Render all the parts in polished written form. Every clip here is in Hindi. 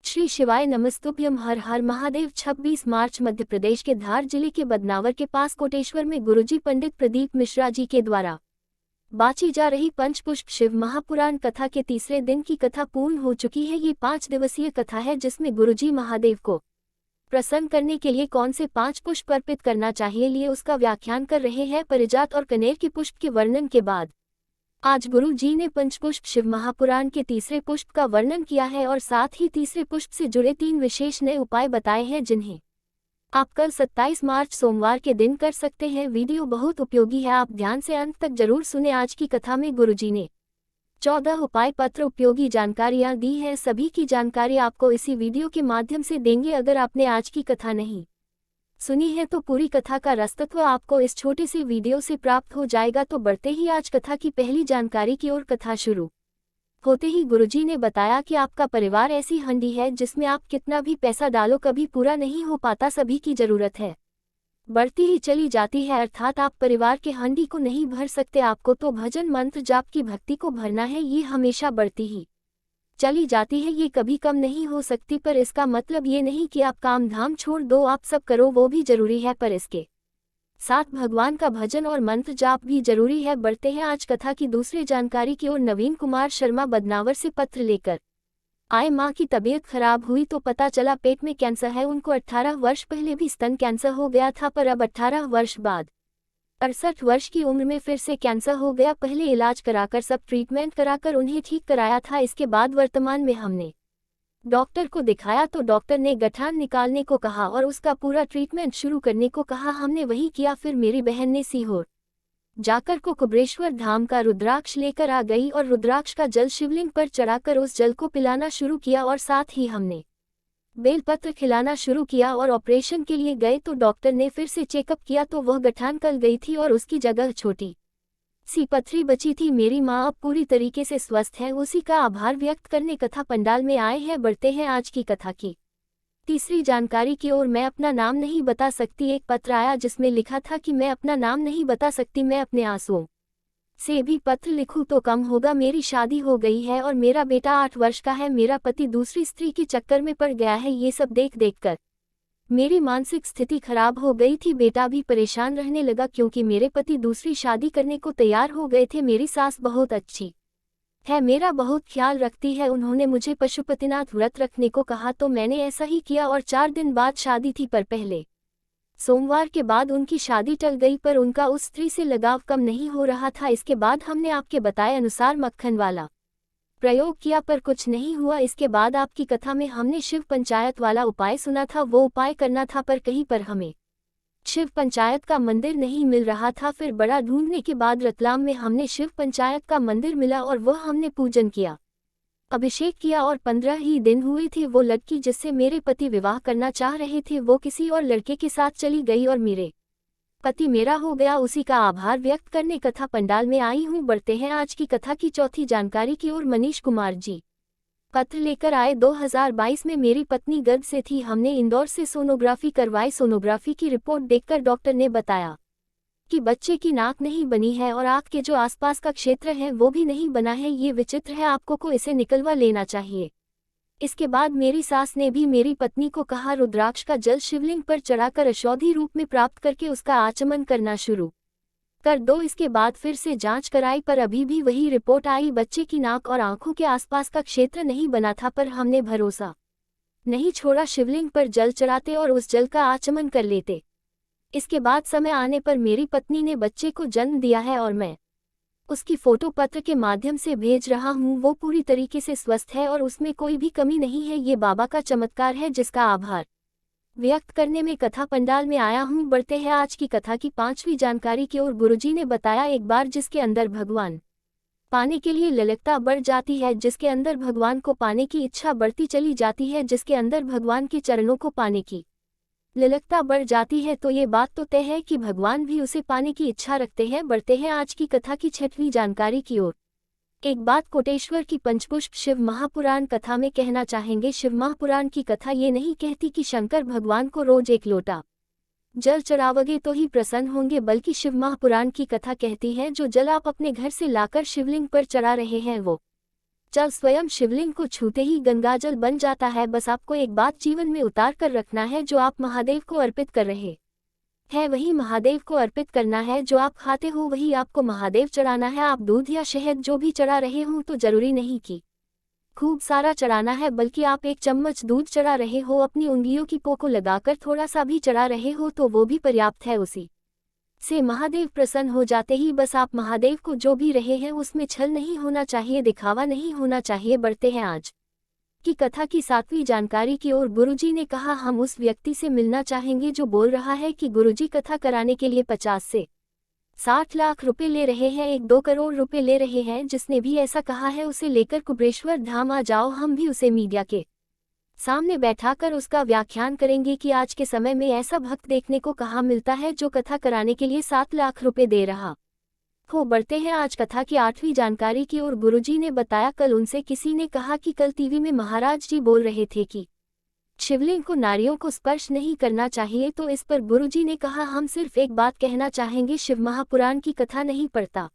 श्री शिवाय नमस्तुभ्यम। हर हर महादेव। 26 मार्च मध्य प्रदेश के धार जिले के बदनावर के पास कोटेश्वर में गुरुजी पंडित प्रदीप मिश्रा जी के द्वारा बाची जा रही पंचपुष्प शिव महापुराण कथा के तीसरे दिन की कथा पूर्ण हो चुकी है। ये 5 दिवसीय कथा है जिसमें गुरुजी महादेव को प्रसन्न करने के लिए कौन से 5 पुष्प अर्पित करना चाहिए लिए उसका व्याख्यान कर रहे हैं। परिजात और कनेर के पुष्प के वर्णन के बाद आज गुरु जी ने पंचपुष्प शिव महापुराण के तीसरे पुष्प का वर्णन किया है और साथ ही तीसरे पुष्प से जुड़े 3 विशेष नए उपाय बताए हैं जिन्हें आप कल 27 मार्च सोमवार के दिन कर सकते हैं। वीडियो बहुत उपयोगी है, आप ध्यान से अंत तक जरूर सुने। आज की कथा में गुरुजी ने 14 उपाय पत्र उपयोगी जानकारियां दी हैं। सभी की जानकारी आपको इसी वीडियो के माध्यम से देंगे। अगर आपने आज की कथा नहीं सुनी है तो पूरी कथा का रसतत्व आपको इस छोटे से वीडियो से प्राप्त हो जाएगा। तो बढ़ते ही आज कथा की पहली जानकारी की ओर। कथा शुरू होते ही गुरुजी ने बताया कि आपका परिवार ऐसी हंडी है जिसमें आप कितना भी पैसा डालो कभी पूरा नहीं हो पाता, सभी की जरूरत है, बढ़ती ही चली जाती है। अर्थात आप परिवार के हंडी को नहीं भर सकते, आपको तो भजन मंत्र जाप की भक्ति को भरना है। ये हमेशा बढ़ती ही चली जाती है, ये कभी कम नहीं हो सकती। पर इसका मतलब ये नहीं कि आप काम धाम छोड़ दो, आप सब करो, वो भी जरूरी है, पर इसके साथ भगवान का भजन और मंत्र जाप भी जरूरी है। बढ़ते हैं आज कथा की दूसरी जानकारी की ओर। नवीन कुमार शर्मा बदनावर से पत्र लेकर आए। मां की तबीयत खराब हुई तो पता चला पेट में कैंसर है। उनको 18 वर्ष पहले भी स्तन कैंसर हो गया था, पर अब 18 वर्ष बाद 68 वर्ष की उम्र में फिर से कैंसर हो गया। पहले इलाज कराकर सब ट्रीटमेंट कराकर उन्हें ठीक कराया था। इसके बाद वर्तमान में हमने डॉक्टर को दिखाया तो डॉक्टर ने गठान निकालने को कहा और उसका पूरा ट्रीटमेंट शुरू करने को कहा। हमने वही किया। फिर मेरी बहन ने सीहोर जाकर को कुबरेश्वर धाम का रुद्राक्ष लेकर आ गई और रुद्राक्ष का जल शिवलिंग पर चढ़ाकर उस जल को पिलाना शुरू किया और साथ ही हमने बेलपत्र खिलाना शुरू किया। और ऑपरेशन के लिए गए तो डॉक्टर ने फिर से चेकअप किया तो वह गठान कल गई थी और उसकी जगह छोटी सी पथरी बची थी। मेरी माँ अब पूरी तरीके से स्वस्थ है, उसी का आभार व्यक्त करने कथा पंडाल में आए हैं। बढ़ते हैं आज की कथा की तीसरी जानकारी की ओर। मैं अपना नाम नहीं बता सकती। एक पत्र आया जिसमें लिखा था कि मैं अपना नाम नहीं बता सकती, मैं अपने आंसुओं से भी पत्र लिखूं तो कम होगा। मेरी शादी हो गई है और मेरा बेटा 8 वर्ष का है। मेरा पति दूसरी स्त्री के चक्कर में पड़ गया है। ये सब देख कर मेरी मानसिक स्थिति खराब हो गई थी। बेटा भी परेशान रहने लगा क्योंकि मेरे पति दूसरी शादी करने को तैयार हो गए थे। मेरी सास बहुत अच्छी है, मेरा बहुत ख्याल रखती है। उन्होंने मुझे पशुपतिनाथ व्रत रखने को कहा तो मैंने ऐसा ही किया और 4 दिन बाद शादी थी, पर पहले सोमवार के बाद उनकी शादी टल गई। पर उनका उस स्त्री से लगाव कम नहीं हो रहा था। इसके बाद हमने आपके बताए अनुसार मक्खन वाला प्रयोग किया पर कुछ नहीं हुआ। इसके बाद आपकी कथा में हमने शिव पंचायत वाला उपाय सुना था, वो उपाय करना था, पर कहीं पर हमें शिव पंचायत का मंदिर नहीं मिल रहा था। फिर बड़ा ढूंढने के बाद रतलाम में हमने शिव पंचायत का मंदिर मिला और वह हमने पूजन किया, अभिषेक किया और 15 ही दिन हुए थे। वो लड़की जिससे मेरे पति विवाह करना चाह रहे थे वो किसी और लड़के के साथ चली गई और मेरे पति मेरा हो गया, उसी का आभार व्यक्त करने कथा पंडाल में आई हूँ। बढ़ते हैं आज की कथा की चौथी जानकारी की ओर। मनीष कुमार जी पत्र लेकर आए। 2022 में मेरी पत्नी गर्भ से थी। हमने इंदौर से सोनोग्राफी करवाई। सोनोग्राफी की रिपोर्ट देखकर डॉक्टर ने बताया कि बच्चे की नाक नहीं बनी है और आँख के जो आसपास का क्षेत्र है वो भी नहीं बना है। ये विचित्र है, आपको को इसे निकलवा लेना चाहिए। इसके बाद मेरी सास ने भी मेरी पत्नी को कहा रुद्राक्ष का जल शिवलिंग पर चढ़ाकर औषधि रूप में प्राप्त करके उसका आचमन करना शुरू कर दो। इसके बाद फिर से जांच कराई पर अभी भी वही रिपोर्ट आई, बच्चे की नाक और आंखों के आसपास का क्षेत्र नहीं बना था। पर हमने भरोसा नहीं छोड़ा, शिवलिंग पर जल चढ़ाते और उस जल का आचमन कर लेते। इसके बाद समय आने पर मेरी पत्नी ने बच्चे को जन्म दिया है और मैं उसकी फोटो पत्र के माध्यम से भेज रहा हूँ। वो पूरी तरीके से स्वस्थ है और उसमें कोई भी कमी नहीं है। ये बाबा का चमत्कार है जिसका आभार व्यक्त करने में कथा पंडाल में आया हूँ। बढ़ते हैं आज की कथा की 5वीं जानकारी की ओर। गुरुजी ने बताया एक बार जिसके अंदर भगवान पाने के लिए ललकता बढ़ जाती है, जिसके अंदर भगवान को पाने की इच्छा बढ़ती चली जाती है, जिसके अंदर भगवान के चरणों को पाने की ललकता बढ़ जाती है, तो ये बात तो तय है कि भगवान भी उसे पाने की इच्छा रखते हैं। बढ़ते हैं आज की कथा की 6वीं जानकारी की ओर। एक बात कोटेश्वर की पंचपुष्प शिव महापुराण कथा में कहना चाहेंगे। शिव महापुराण की कथा ये नहीं कहती कि शंकर भगवान को रोज 1 लोटा जल चढ़ाओगे तो ही प्रसन्न होंगे, बल्कि शिव महापुराण की कथा कहती है जो जल आप अपने घर से लाकर शिवलिंग पर चढ़ा रहे हैं वो जल स्वयं शिवलिंग को छूते ही गंगाजल बन जाता है। बस आपको एक बात जीवन में उतार कर रखना है, जो आप महादेव को अर्पित कर रहे है वही महादेव को अर्पित करना है। जो आप खाते हो वही आपको महादेव चढ़ाना है। आप दूध या शहद जो भी चढ़ा रहे हो तो जरूरी नहीं कि खूब सारा चढ़ाना है, बल्कि आप 1 चम्मच दूध चढ़ा रहे हो, अपनी उंगलियों की पो को लगाकर थोड़ा सा भी चढ़ा रहे हो तो वो भी पर्याप्त है। उसी से महादेव प्रसन्न हो जाते ही बस आप महादेव को जो भी रहे हैं उसमें छल नहीं होना चाहिए, दिखावा नहीं होना चाहिए। बढ़ते हैं आज की कथा की 7वीं जानकारी की ओर। गुरुजी ने कहा, हम उस व्यक्ति से मिलना चाहेंगे जो बोल रहा है कि गुरुजी कथा कराने के लिए 50 से 60 लाख रुपए ले रहे हैं, 1-2 करोड़ रुपए ले रहे हैं। जिसने भी ऐसा कहा है उसे लेकर कुबेरेश्वर धाम आ जाओ, हम भी उसे मीडिया के सामने बैठाकर उसका व्याख्यान करेंगे कि आज के समय में ऐसा भक्त देखने को कहाँ मिलता है जो कथा कराने के लिए 7 लाख रुपए दे रहा हो। बढ़ते हैं आज कथा की 8वीं जानकारी की ओर। गुरुजी ने बताया, कल उनसे किसी ने कहा कि कल टीवी में महाराज जी बोल रहे थे कि शिवलिंग को नारियों को स्पर्श नहीं करना चाहिए। तो इस पर गुरुजी ने कहा, हम सिर्फ एक बात कहना चाहेंगे, शिव महापुराण की कथा नहीं पढ़ता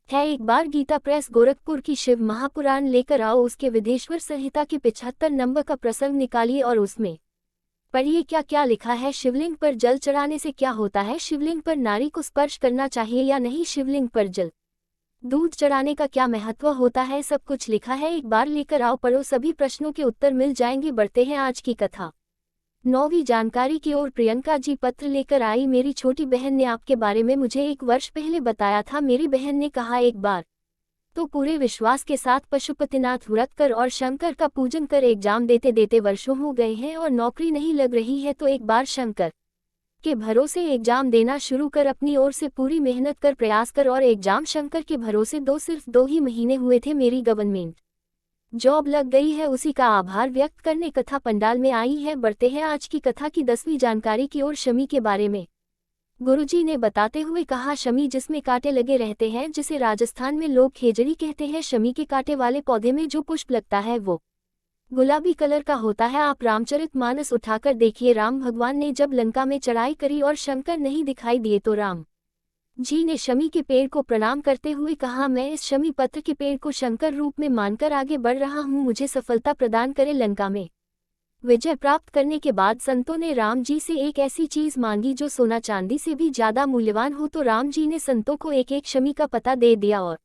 है। एक बार गीता प्रेस गोरखपुर की शिव महापुराण लेकर आओ, उसके विदेश्वर संहिता के 75 नंबर का प्रसंग निकालिए और उसमें पढ़िए क्या क्या लिखा है। शिवलिंग पर जल चढ़ाने से क्या होता है, शिवलिंग पर नारी को स्पर्श करना चाहिए या नहीं, शिवलिंग पर जल दूध चढ़ाने का क्या महत्व होता है, सब कुछ लिखा है। एक बार लेकर आओ, पढ़ो, सभी प्रश्नों के उत्तर मिल जाएंगे। बढ़ते हैं आज की कथा 9वीं जानकारी की ओर। प्रियंका जी पत्र लेकर आई, मेरी छोटी बहन ने आपके बारे में मुझे 1 वर्ष पहले बताया था। मेरी बहन ने कहा, एक बार तो पूरे विश्वास के साथ पशुपतिनाथ व्रत कर और शंकर का पूजन कर एग्जाम देते देते वर्षों हो गए हैं और नौकरी नहीं लग रही है, तो एक बार शंकर के भरोसे एग्जाम देना शुरू कर, अपनी ओर से पूरी मेहनत कर, प्रयास कर और एग्जाम शंकर के भरोसे सिर्फ 2 ही महीने हुए थे, मेरी गवर्नमेंट जॉब लग गई है। उसी का आभार व्यक्त करने कथा पंडाल में आई है। बढ़ते हैं आज की कथा की 10वीं जानकारी की ओर। शमी के बारे में गुरुजी ने बताते हुए कहा, शमी जिसमें कांटे लगे रहते हैं, जिसे राजस्थान में लोग खेजड़ी कहते हैं। शमी के कांटे वाले पौधे में जो पुष्प लगता है वो गुलाबी कलर का होता है। आप रामचरितमानस उठाकर देखिए, राम भगवान ने जब लंका में चढ़ाई करी और शंकर नहीं दिखाई दिए तो राम जी ने शमी के पेड़ को प्रणाम करते हुए कहा, मैं इस शमी पत्र के पेड़ को शंकर रूप में मानकर आगे बढ़ रहा हूँ, मुझे सफलता प्रदान करे। लंका में विजय प्राप्त करने के बाद संतों ने राम जी से एक ऐसी चीज मांगी जो सोना चांदी से भी ज्यादा मूल्यवान हो, तो राम जी ने संतों को एक एक शमी का पता दे दिया और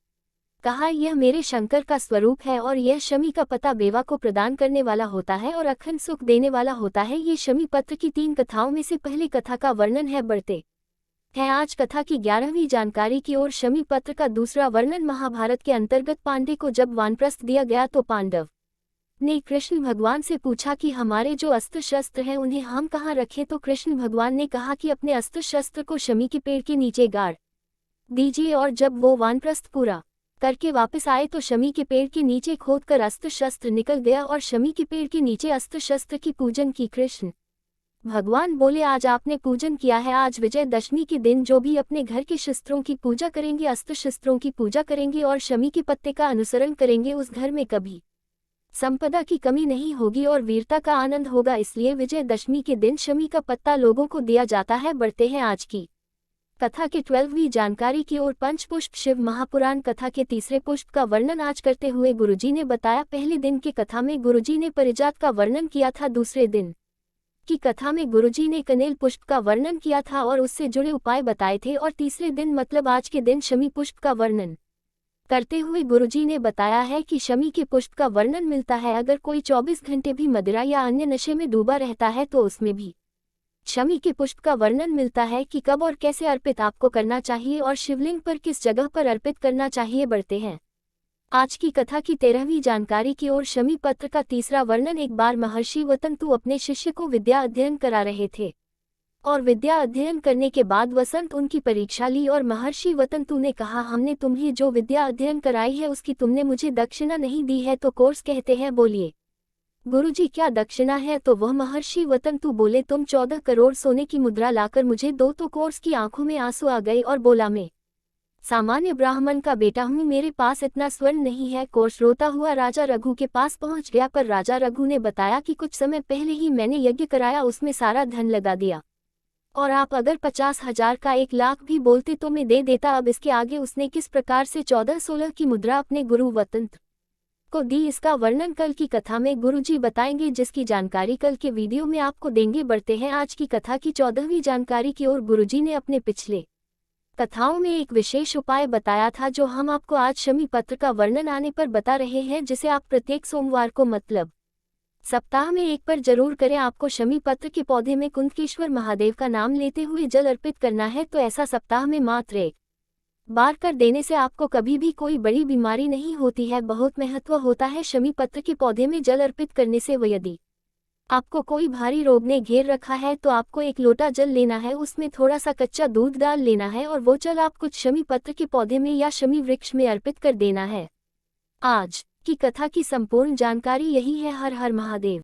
कहा, यह मेरे शंकर का स्वरूप है और यह शमी का पता बेवा को प्रदान करने वाला होता है और अखंड सुख देने वाला होता है। ये शमी पत्र की 3 कथाओं में से पहली कथा का वर्णन है। बढ़ते है आज कथा की 11वीं जानकारी की ओर। शमी पत्र का दूसरा वर्णन महाभारत के अंतर्गत पांडे को जब वानप्रस्थ दिया गया तो पांडव ने कृष्ण भगवान से पूछा कि हमारे जो अस्त्र शस्त्र हैं उन्हें हम कहाँ रखें, तो कृष्ण भगवान ने कहा कि अपने अस्त्र शस्त्र को शमी के पेड़ के नीचे गाड़ दीजिए। और जब वो वानप्रस्थ पूरा करके वापस आए तो शमी के पेड़ के नीचे खोदकर अस्त्र शस्त्र निकल गया और शमी के पेड़ के नीचे अस्त्र शस्त्र की पूजन की। कृष्ण भगवान बोले, आज आपने पूजन किया है, आज विजयदशमी के दिन जो भी अपने घर के शस्त्रों की पूजा करेंगे, अस्त्र शस्त्रों की पूजा करेंगे और शमी के पत्ते का अनुसरण करेंगे, उस घर में कभी संपदा की कमी नहीं होगी और वीरता का आनंद होगा। इसलिए विजयदशमी के दिन शमी का पत्ता लोगों को दिया जाता है। बढ़ते हैं आज की कथा के 12वीं जानकारी की ओर। पंचपुष्प शिव महापुराण कथा के तीसरे पुष्प का वर्णन आज करते हुए गुरुजी ने बताया, पहले दिन की कथा में गुरुजी ने परिजात का वर्णन किया था, दूसरे दिन की कथा में गुरुजी ने कनेल पुष्प का वर्णन किया था और उससे जुड़े उपाय बताए थे, और तीसरे दिन मतलब आज के दिन शमी पुष्प का वर्णन करते हुए गुरुजी ने बताया है कि शमी के पुष्प का वर्णन मिलता है अगर कोई 24 घंटे भी मदिरा या अन्य नशे में डूबा रहता है तो उसमें भी शमी के पुष्प का वर्णन मिलता है कि कब और कैसे अर्पित आपको करना चाहिए और शिवलिंग पर किस जगह पर अर्पित करना चाहिए। बढ़ते हैं आज की कथा की 13वीं जानकारी की ओर। शमी पत्र का तीसरा वर्णन। एक बार महर्षि वतंतु अपने शिष्य को विद्या अध्ययन करा रहे थे और विद्या अध्ययन करने के बाद वसंत उनकी परीक्षा ली और महर्षि वतंतु ने कहा, हमने तुम्हें जो विद्या अध्ययन कराई है उसकी तुमने मुझे दक्षिणा नहीं दी है, तो कोर्स कहते हैं, बोलिए गुरुजी क्या दक्षिणा है। तो वह महर्षि वतंतु बोले, तुम 14 करोड़ सोने की मुद्रा लाकर मुझे दो। तो कोर्स की आंखों में आंसू आ गए और बोला, मैं सामान्य ब्राह्मण का बेटा हूँ, मेरे पास इतना स्वर्ण नहीं है। कोर्स रोता हुआ राजा रघु के पास पहुँच गया, पर राजा रघु ने बताया कि कुछ समय पहले ही मैंने यज्ञ कराया, उसमें सारा धन लगा दिया और आप अगर 50,000 का 1 लाख भी बोलते तो मैं दे देता। अब इसके आगे उसने किस प्रकार से 14-16 की मुद्रा अपने गुरु वतंत आपको दी इसका वर्णन कल की कथा में गुरुजी बताएंगे, जिसकी जानकारी कल के वीडियो में आपको देंगे। बढ़ते हैं आज की कथा की 14वीं जानकारी की ओर। गुरुजी ने अपने पिछले कथाओं में एक विशेष उपाय बताया था, जो हम आपको आज शमी पत्र का वर्णन आने पर बता रहे हैं, जिसे आप प्रत्येक सोमवार को मतलब सप्ताह में एक पर जरूर करें। आपको शमी पत्र के पौधे में कुंदकेश्वर महादेव का नाम लेते हुए जल अर्पित करना है, तो ऐसा सप्ताह में मात्र एक बार कर देने से आपको कभी भी कोई बड़ी बीमारी नहीं होती है। बहुत महत्व होता है शमी पत्र के पौधे में जल अर्पित करने से। यदि आपको कोई भारी रोग ने घेर रखा है तो आपको एक लोटा जल लेना है, उसमें थोड़ा सा कच्चा दूध डाल लेना है और वो जल आप कुछ शमी पत्र के पौधे में या शमी वृक्ष में अर्पित कर देना है। आज की कथा की संपूर्ण जानकारी यही है। हर हर महादेव।